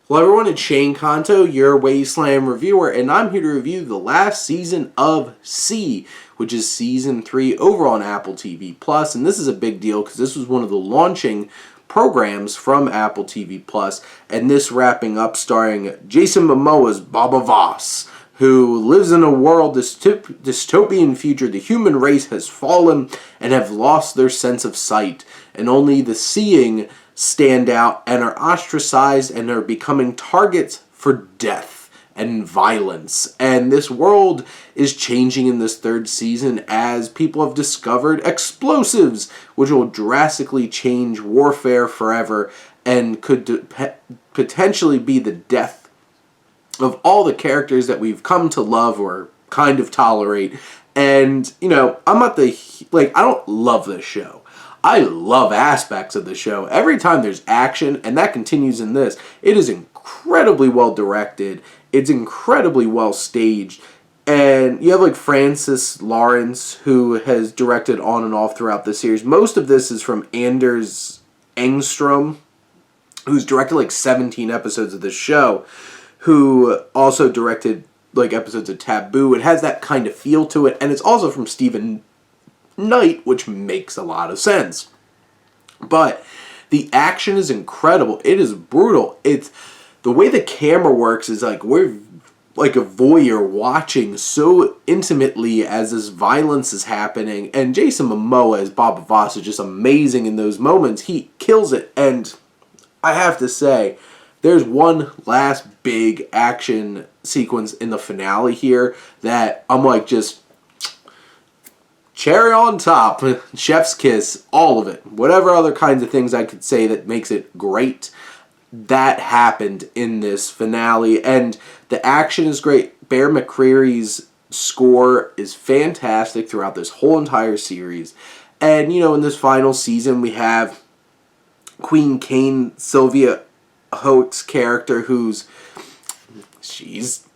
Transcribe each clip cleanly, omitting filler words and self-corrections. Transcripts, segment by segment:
Hello everyone, it's Shane Kanto, your Wasteland reviewer, and I'm here to review the last season of C, which is Season 3 over on Apple TV+, and this is a big deal because this was one of the launching programs from Apple TV+, and this wrapping up starring Jason Momoa's Baba Voss, who lives in a world, dystopian future. The human race has fallen and have lost their sense of sight, and only the seeing stand out and are ostracized and are becoming targets for death and violence. And this world is changing in this third season as people have discovered explosives, which will drastically change warfare forever and could potentially be the death of all the characters that we've come to love or kind of tolerate. And, you know, I'm not I don't love this show. I love aspects of the show. Every time there's action, and that continues in this, it is incredibly well directed. It's incredibly well staged. And you have Francis Lawrence, who has directed on and off throughout the series. Most of this is from Anders Engstrom, who's directed 17 episodes of the show, who also directed episodes of Taboo. It has that kind of feel to it, and it's also from Stephen Knight, which makes a lot of sense. But the action is incredible. It is brutal. It's the way the camera works is we're like a voyeur watching so intimately as this violence is happening. And Jason Momoa as Baba Voss is just amazing in those moments. He kills it. And I have to say, there's one last big action sequence in the finale here that I'm just cherry on top, chef's kiss, all of it. Whatever other kinds of things I could say that makes it great, that happened in this finale. And the action is great. Bear McCreary's score is fantastic throughout this whole entire series. And, you know, in this final season, we have Queen Kane, Sylvia Hoek's character, she's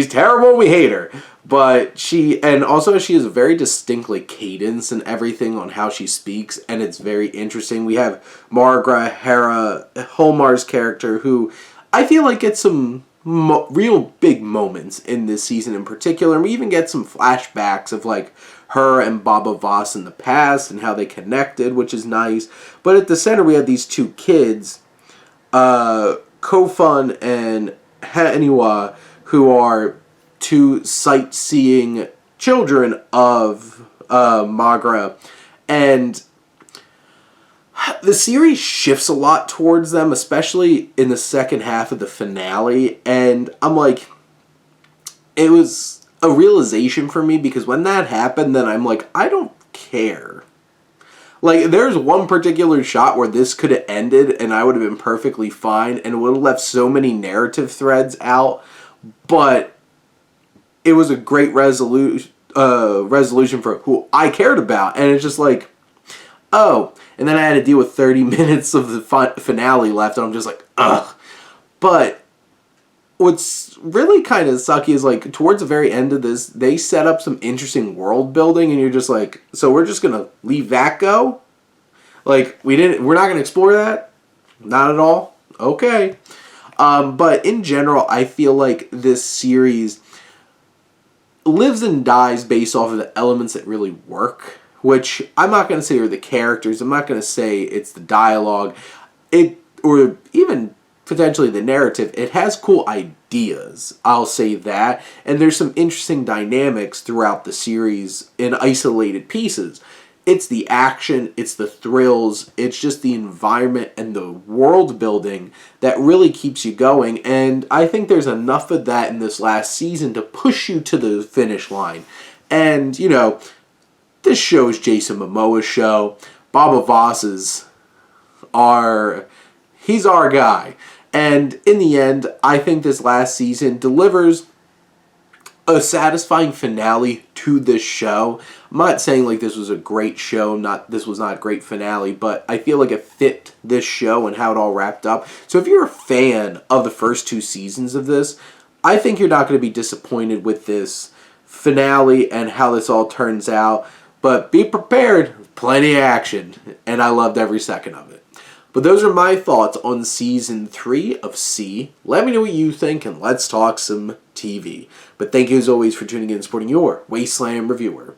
terrible, we hate her. But she has a very distinct cadence and everything on how she speaks, and it's very interesting. We have Margra Hera Holmar's character, who I feel gets some real big moments in this season in particular. And we even get some flashbacks of her and Baba Voss in the past and how they connected, which is nice. But at the center we have these two kids, Kofun and Haniwa, who are two sightseeing children of Margra. And the series shifts a lot towards them, especially in the second half of the finale. And I'm it was a realization for me, because when that happened, then I'm I don't care. There's one particular shot where this could have ended and I would have been perfectly fine, and it would have left so many narrative threads out. But it was a great resolution for who I cared about. And it's just oh. And then I had to deal with 30 minutes of the finale left, and I'm just ugh. But what's really kind of sucky is towards the very end of this, they set up some interesting world building, and you're just so we're just gonna leave that go? We're not gonna explore that? Not at all? Okay. But in general, I feel this series lives and dies based off of the elements that really work, which I'm not going to say are the characters. I'm not going to say it's the dialogue, or even potentially the narrative. It has cool ideas, I'll say that, and there's some interesting dynamics throughout the series in isolated pieces. It's the action, it's the thrills, it's just the environment and the world building that really keeps you going. And I think there's enough of that in this last season to push you to the finish line. And, you know, this show is Jason Momoa's show. Baba Voss's he's our guy. And in the end, I think this last season delivers a satisfying finale to this show. I'm not saying this was a great show, this was not a great finale, but I feel it fit this show and how it all wrapped up. So if you're a fan of the first two seasons of this, I think you're not going to be disappointed with this finale and how this all turns out. But be prepared, plenty of action, and I loved every second of it. But those are my thoughts on Season 3 of C. Let me know what you think, and let's talk some TV. But thank you as always for tuning in and supporting your Wasteland Reviewer.